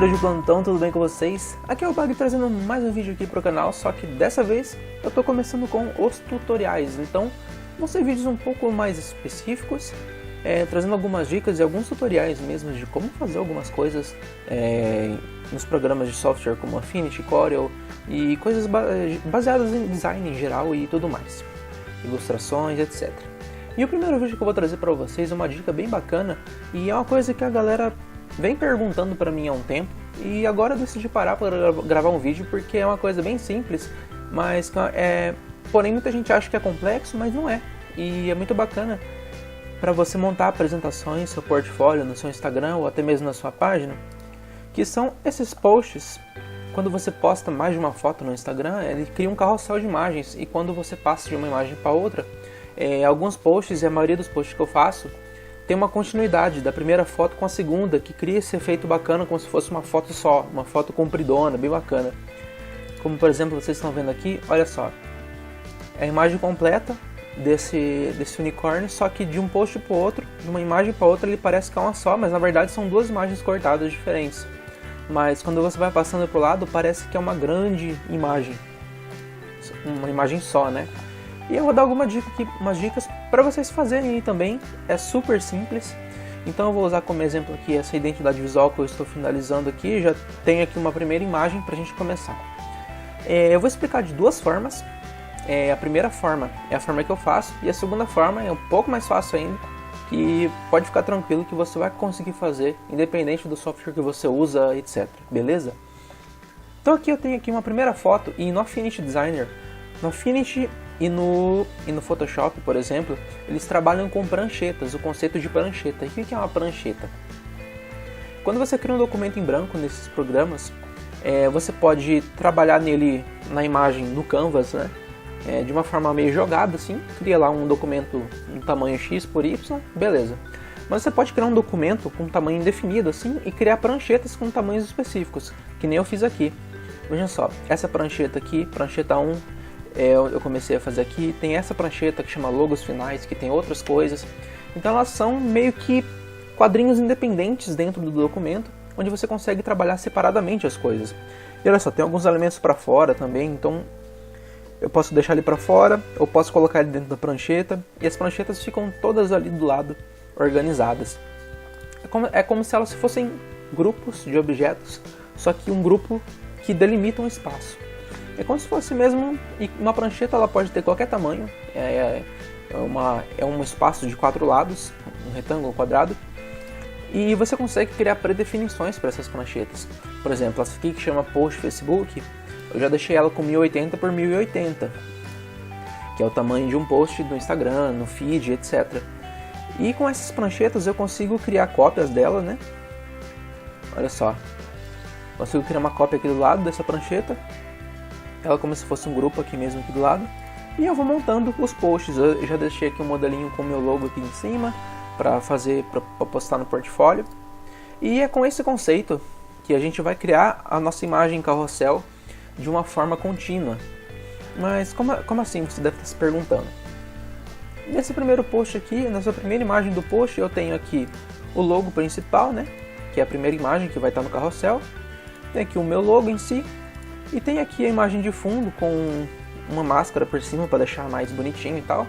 engenheiros de plantão, tudo bem com vocês? Aqui é o Bag trazendo mais um vídeo aqui pro canal, só que dessa vez eu tô começando com os tutoriais, então vão ser vídeos um pouco mais específicos, trazendo algumas dicas e alguns tutoriais mesmo de como fazer algumas coisas nos programas de software como Affinity, Corel e coisas baseadas em design em geral e tudo mais, ilustrações, etc. E o primeiro vídeo que eu vou trazer para vocês é uma dica bem bacana e é uma coisa que a galera vem perguntando para mim há um tempo e agora eu decidi parar para gravar um vídeo porque é uma coisa bem simples, mas porém muita gente acha que é complexo, mas não é. E é muito bacana para você montar apresentações, seu portfólio no seu Instagram ou até mesmo na sua página, que são esses posts. Quando você posta mais de uma foto no Instagram, ele cria um carrossel de imagens e quando você passa de uma imagem para outra, alguns posts e a maioria dos posts que eu faço tem uma continuidade da primeira foto com a segunda, que cria esse efeito bacana como se fosse uma foto só, uma foto compridona, bem bacana. Como por exemplo, vocês estão vendo aqui, olha só, é a imagem completa desse unicórnio, só que de um post para o outro, de uma imagem para outra ele parece que é uma só, mas na verdade são duas imagens cortadas diferentes. Mas quando você vai passando para o lado, parece que é uma grande imagem, uma imagem só, né? E eu vou dar umas dicas para vocês fazerem aí também, é super simples. Então eu vou usar como exemplo aqui essa identidade visual que eu estou finalizando aqui, já tenho aqui uma primeira imagem para a gente começar. Eu vou explicar de duas formas, a primeira forma é a forma que eu faço e a segunda forma é um pouco mais fácil ainda, que pode ficar tranquilo que você vai conseguir fazer, independente do software que você usa, etc, beleza? Então aqui eu tenho aqui uma primeira foto e no Affinity Designer, no Affinity e no Photoshop, por exemplo, eles trabalham com pranchetas, o conceito de prancheta. E o que é uma prancheta? Quando você cria um documento em branco nesses programas, você pode trabalhar nele na imagem no Canvas, né? De uma forma meio jogada assim, cria lá um documento no tamanho X por Y, beleza. Mas você pode criar um documento com tamanho indefinido assim e criar pranchetas com tamanhos específicos, que nem eu fiz aqui. Veja só, essa prancheta aqui, prancheta 1, eu comecei a fazer aqui, tem essa prancheta que chama logos finais, que tem outras coisas, então elas são meio que quadrinhos independentes dentro do documento, onde você consegue trabalhar separadamente as coisas. E olha só, tem alguns elementos para fora também, então eu posso deixar ele para fora, eu posso colocar ele dentro da prancheta, e as pranchetas ficam todas ali do lado, organizadas. É como se elas fossem grupos de objetos, só que um grupo que delimita um espaço. É como se fosse mesmo, e uma prancheta ela pode ter qualquer tamanho, é um espaço de 4 lados, um retângulo, um quadrado, e você consegue criar predefinições para essas pranchetas. Por exemplo, essa aqui que chama Post Facebook, eu já deixei ela com 1080 por 1080, que é o tamanho de um post do Instagram, no feed, etc. E com essas pranchetas eu consigo criar cópias dela, né? Olha só, consigo criar uma cópia aqui do lado dessa prancheta, ela como se fosse um grupo aqui mesmo aqui do lado, e eu vou montando os posts. Eu já deixei aqui um modelinho com o meu logo aqui em cima para postar no portfólio, e é com esse conceito que a gente vai criar a nossa imagem carrossel de uma forma contínua. Mas como assim, você deve estar se perguntando? Nesse primeiro post aqui, nessa primeira imagem do post, eu tenho aqui o logo principal, né, que é a primeira imagem que vai estar no carrossel, tem aqui o meu logo em si, e tem aqui a imagem de fundo com uma máscara por cima para deixar mais bonitinho e tal.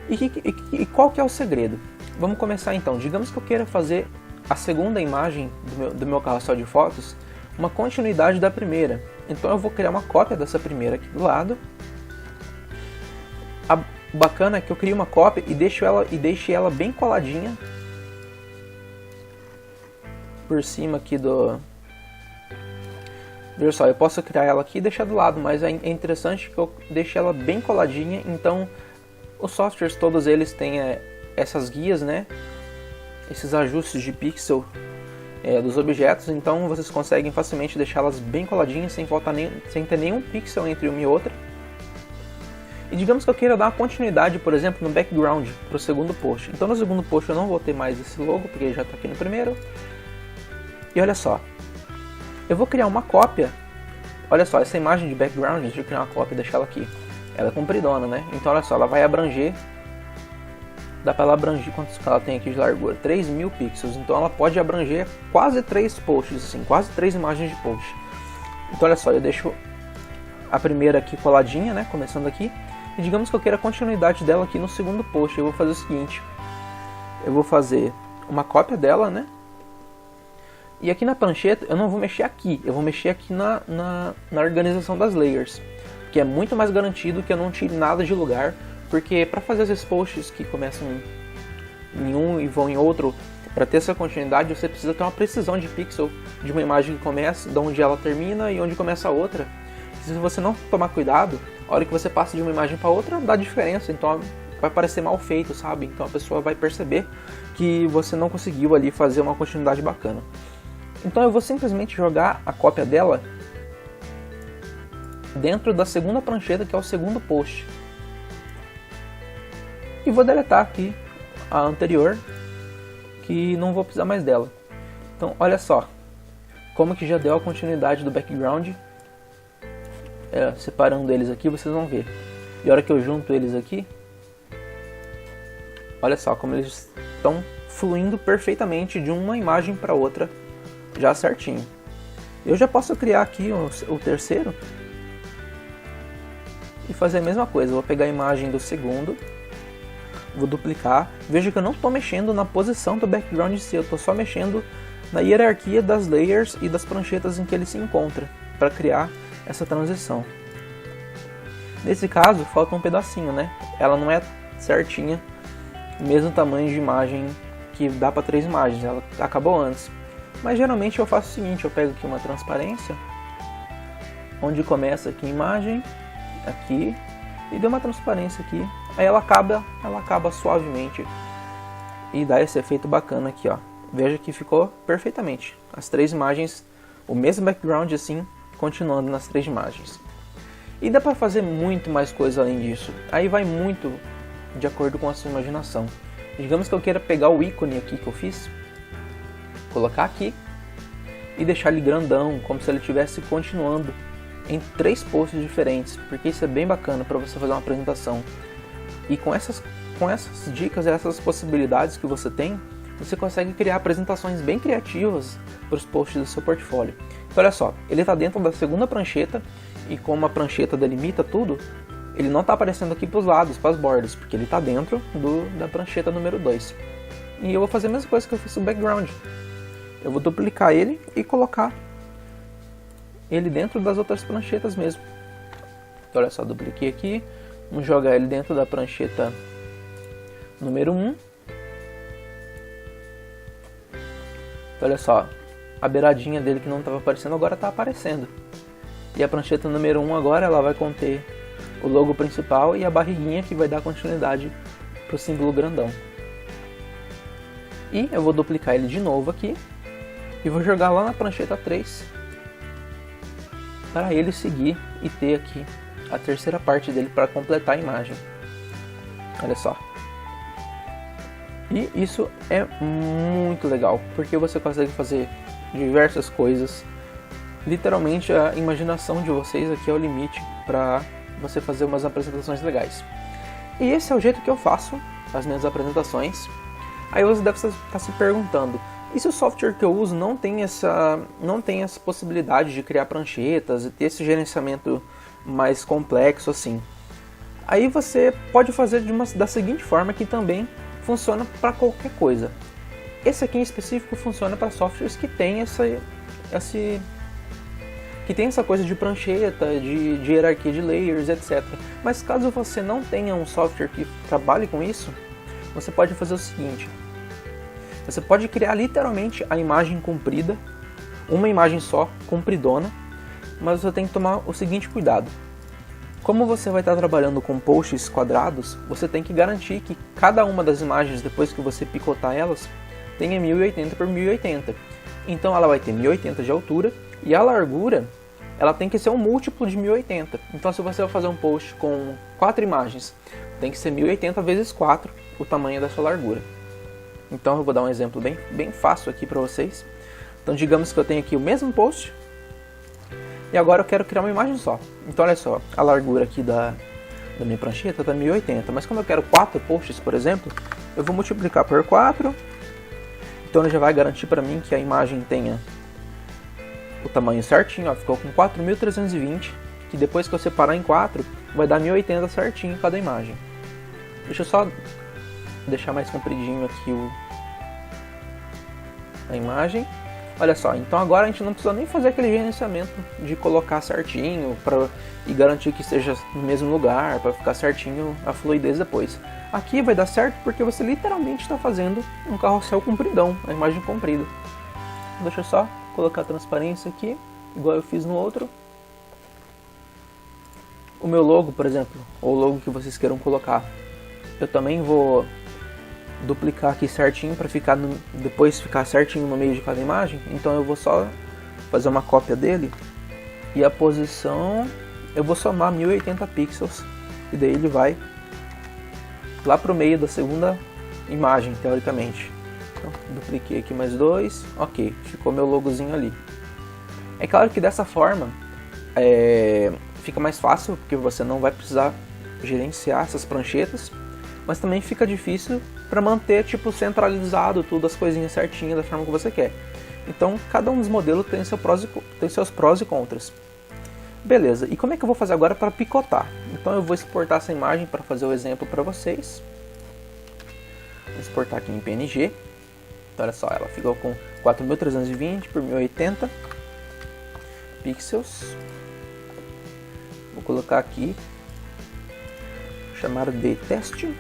E qual que é o segredo? Vamos começar então. Digamos que eu queira fazer a segunda imagem do meu carrossel de fotos uma continuidade da primeira. Então eu vou criar uma cópia dessa primeira aqui do lado. O bacana é que eu crio uma cópia e deixe ela bem coladinha por cima aqui do... Veja só, eu posso criar ela aqui e deixar do lado, mas é interessante que eu deixe ela bem coladinha, então os softwares todos eles têm essas guias, né? Esses ajustes de pixel dos objetos, então vocês conseguem facilmente deixá-las bem coladinhas, sem ter nenhum pixel entre uma e outra. E digamos que eu queira dar uma continuidade, por exemplo, no background para o segundo post. Então no segundo post eu não vou ter mais esse logo, porque ele já está aqui no primeiro. E olha só, eu vou criar uma cópia. Olha só, essa imagem de background, deixa eu criar uma cópia e deixar ela aqui. Ela é compridona, né? Então olha só, ela vai abranger dá para ela abranger, quantos que ela tem aqui de largura? 3.000 pixels, então ela pode abranger quase 3 posts, assim, quase 3 imagens de post. Então olha só, eu deixo a primeira aqui coladinha, né, começando aqui, e digamos que eu queira a continuidade dela aqui no segundo post. Eu vou fazer o seguinte, eu vou fazer uma cópia dela, né, e aqui na prancheta eu não vou mexer aqui, eu vou mexer aqui na organização das layers, que é muito mais garantido que eu não tire nada de lugar, porque para fazer esses posts que começam em um e vão em outro, para ter essa continuidade você precisa ter uma precisão de pixel de uma imagem que começa, de onde ela termina e onde começa a outra. Se você não tomar cuidado, a hora que você passa de uma imagem para outra dá diferença, então vai parecer mal feito, sabe? Então a pessoa vai perceber que você não conseguiu ali fazer uma continuidade bacana. Então eu vou simplesmente jogar a cópia dela dentro da segunda prancheta, que é o segundo post. E vou deletar aqui a anterior, que não vou precisar mais dela. Então olha só, como que já deu a continuidade do background. Separando eles aqui, vocês vão ver. E a hora que eu junto eles aqui, olha só como eles estão fluindo perfeitamente de uma imagem para outra, já certinho. Eu já posso criar aqui o terceiro e fazer a mesma coisa. Vou pegar a imagem do segundo, vou duplicar. Veja que eu não estou mexendo na posição do background em si, eu estou só mexendo na hierarquia das layers e das pranchetas em que ele se encontra, para criar essa transição. Nesse caso falta um pedacinho, né? Ela não é certinha, mesmo tamanho de imagem que dá para 3 imagens, ela acabou antes. Mas geralmente eu faço o seguinte, eu pego aqui uma transparência, onde começa aqui a imagem, aqui, e dou uma transparência aqui, aí ela acaba suavemente e dá esse efeito bacana aqui, ó. Veja que ficou perfeitamente, as 3 imagens, o mesmo background assim, continuando nas 3 imagens. E dá para fazer muito mais coisa além disso. Aí vai muito de acordo com a sua imaginação. Digamos que eu queira pegar o ícone aqui que eu fiz, colocar aqui e deixar ele grandão, como se ele estivesse continuando em 3 posts diferentes, porque isso é bem bacana para você fazer uma apresentação. E com essas dicas, essas possibilidades que você tem, você consegue criar apresentações bem criativas para os posts do seu portfólio. Então olha só, ele está dentro da segunda prancheta, e como a prancheta delimita tudo, ele não está aparecendo aqui para os lados, para as bordas, porque ele está dentro da prancheta número 2. E eu vou fazer a mesma coisa que eu fiz no background. Eu vou duplicar ele e colocar ele dentro das outras pranchetas mesmo. Então olha só, dupliquei aqui, vamos jogar ele dentro da prancheta número 1. Olha só, a beiradinha dele que não estava aparecendo agora está aparecendo. E a prancheta número 1 agora ela vai conter o logo principal e a barriguinha que vai dar continuidade para o símbolo grandão. E eu vou duplicar ele de novo aqui e vou jogar lá na prancheta 3 para ele seguir e ter aqui a terceira parte dele para completar a imagem. Olha só. E isso é muito legal, porque você consegue fazer diversas coisas. Literalmente a imaginação de vocês aqui é o limite para você fazer umas apresentações legais. E esse é o jeito que eu faço as minhas apresentações. Aí você deve estar se perguntando, e se o software que eu uso não tem essa possibilidade de criar pranchetas e ter esse gerenciamento mais complexo assim? Aí você pode fazer da seguinte forma, que também funciona para qualquer coisa. Esse aqui em específico funciona para softwares que tem essa coisa de prancheta, de hierarquia de layers, etc. Mas caso você não tenha um software que trabalhe com isso, você pode fazer o seguinte. Você pode criar literalmente a imagem comprida, uma imagem só, compridona, mas você tem que tomar o seguinte cuidado. Como você vai estar trabalhando com posts quadrados, você tem que garantir que cada uma das imagens, depois que você picotar elas, tenha 1080 por 1080. Então ela vai ter 1080 de altura e a largura ela tem que ser um múltiplo de 1080. Então se você vai fazer um post com 4 imagens, tem que ser 1080 vezes 4 o tamanho da sua largura. Então eu vou dar um exemplo bem fácil aqui para vocês. Então digamos que eu tenho aqui o mesmo post e agora eu quero criar uma imagem só. Então olha só, a largura aqui da minha prancheta está 1080, mas como eu quero 4 posts, por exemplo, eu vou multiplicar por 4, então ele já vai garantir para mim que a imagem tenha o tamanho certinho, ó, ficou com 4.320, que depois que eu separar em 4, vai dar 1080 certinho cada imagem. Deixa eu só deixar mais compridinho aqui a imagem. Olha só, então agora a gente não precisa nem fazer aquele gerenciamento de colocar certinho e garantir que esteja no mesmo lugar, para ficar certinho a fluidez depois. Aqui vai dar certo porque você literalmente está fazendo um carrossel compridão, a imagem comprida. Deixa eu só colocar a transparência aqui, igual eu fiz no outro. O meu logo, por exemplo, ou o logo que vocês queiram colocar, eu também vou duplicar aqui certinho para depois ficar certinho no meio de cada imagem. Então eu vou só fazer uma cópia dele e a posição eu vou somar 1080 pixels e daí ele vai lá pro meio da segunda imagem, teoricamente. Então, dupliquei aqui mais 2, ok, ficou meu logozinho ali. É claro que dessa forma fica mais fácil, porque você não vai precisar gerenciar essas pranchetas, mas também fica difícil para manter tipo centralizado tudo, as coisinhas certinhas da forma que você quer. Então cada um dos modelos tem seus prós e contras. Beleza, e como é que eu vou fazer agora para picotar? Então eu vou exportar essa imagem para fazer o exemplo para vocês. Vou exportar aqui em PNG. Então olha só, ela ficou com 4.320 por 1080 pixels. Vou colocar aqui, chamar de teste.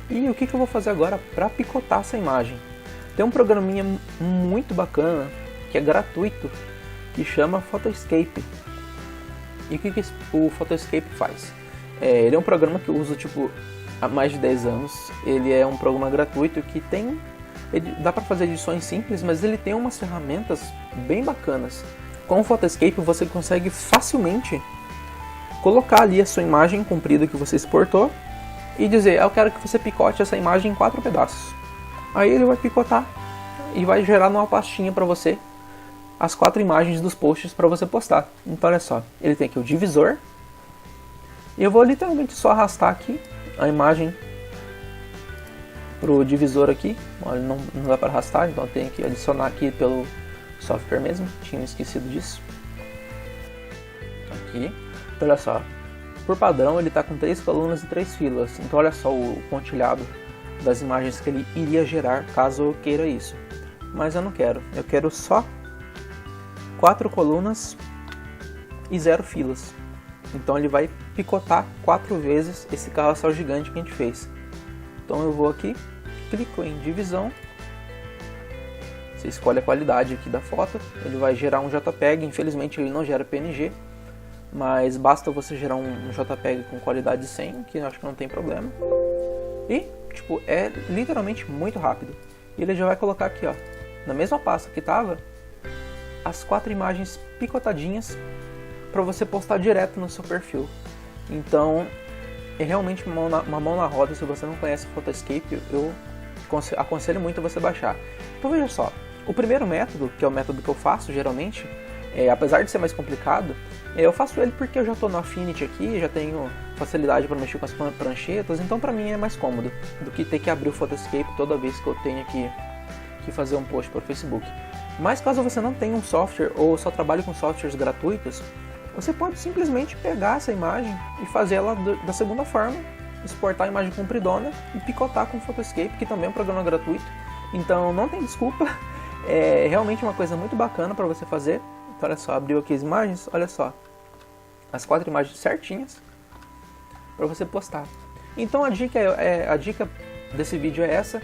E o que eu vou fazer agora para picotar essa imagem? Tem um programinha muito bacana, que é gratuito, que chama Photoscape. E o que o Photoscape faz? Ele é um programa que eu uso tipo, há mais de 10 anos. Ele é um programa gratuito que dá para fazer edições simples, mas ele tem umas ferramentas bem bacanas. Com o Photoscape você consegue facilmente colocar ali a sua imagem comprida que você exportou e dizer, eu quero que você picote essa imagem em 4 pedaços. Aí ele vai picotar e vai gerar numa pastinha para você as 4 imagens dos posts para você postar. Então olha só, ele tem aqui o divisor e eu vou literalmente só arrastar aqui a imagem pro divisor aqui. Olha, não dá para arrastar, então tem que adicionar aqui pelo software mesmo, tinha esquecido disso. Aqui, então olha só, por padrão ele está com 3 colunas e 3 filas, então olha só o pontilhado das imagens que ele iria gerar caso eu queira isso. Mas eu não quero, eu quero só 4 colunas e 0 filas. Então ele vai picotar 4 vezes esse carrossel gigante que a gente fez. Então eu vou aqui, clico em divisão, você escolhe a qualidade aqui da foto, ele vai gerar um JPEG, infelizmente ele não gera PNG, mas basta você gerar um JPEG com qualidade 100, que eu acho que não tem problema. E, tipo, é literalmente muito rápido. E ele já vai colocar aqui, ó, na mesma pasta que tava, as 4 imagens picotadinhas para você postar direto no seu perfil. Então, é realmente uma mão na roda. Se você não conhece o Photoscape, eu aconselho muito você baixar. Então veja só, o primeiro método, que é o método que eu faço geralmente, apesar de ser mais complicado, eu faço ele porque eu já estou no Affinity aqui, já tenho facilidade para mexer com as pranchetas, então para mim é mais cômodo do que ter que abrir o Photoscape toda vez que eu tenho que fazer um post para o Facebook. Mas caso você não tenha um software ou só trabalhe com softwares gratuitos, você pode simplesmente pegar essa imagem e fazer ela da segunda forma, exportar a imagem compridona e picotar com o Photoscape, que também é um programa gratuito. Então não tem desculpa, é realmente uma coisa muito bacana para você fazer. Então, olha só, abriu aqui as imagens, olha só, as 4 imagens certinhas para você postar. Então a dica desse vídeo é essa.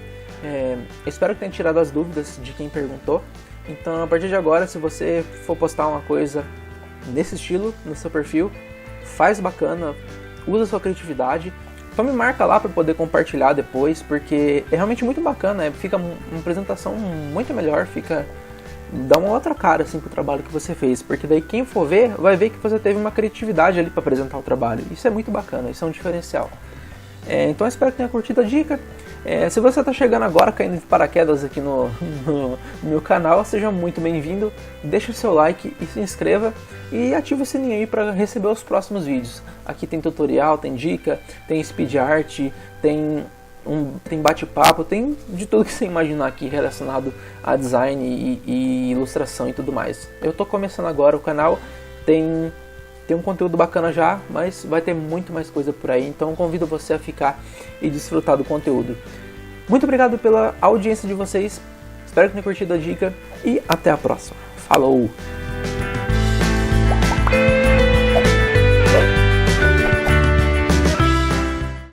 Espero que tenha tirado as dúvidas de quem perguntou. Então a partir de agora, se você for postar uma coisa nesse estilo no seu perfil, faz bacana, usa a sua criatividade. Então me marca lá para poder compartilhar depois, porque é realmente muito bacana, fica uma apresentação muito melhor, dá uma outra cara assim pro trabalho que você fez, porque daí quem for ver, vai ver que você teve uma criatividade ali para apresentar o trabalho. Isso é muito bacana, isso é um diferencial. Então eu espero que tenha curtido a dica. Se você está chegando agora, caindo de paraquedas aqui no meu canal, seja muito bem-vindo. Deixe o seu like e se inscreva. E ative o sininho aí para receber os próximos vídeos. Aqui tem tutorial, tem dica, tem speed art, tem bate-papo, tem de tudo que você imaginar aqui relacionado a design e ilustração e tudo mais. Eu estou começando agora o canal, tem um conteúdo bacana já, mas vai ter muito mais coisa por aí, então convido você a ficar e desfrutar do conteúdo. Muito obrigado pela audiência de vocês, espero que tenham curtido a dica e até a próxima. Falou!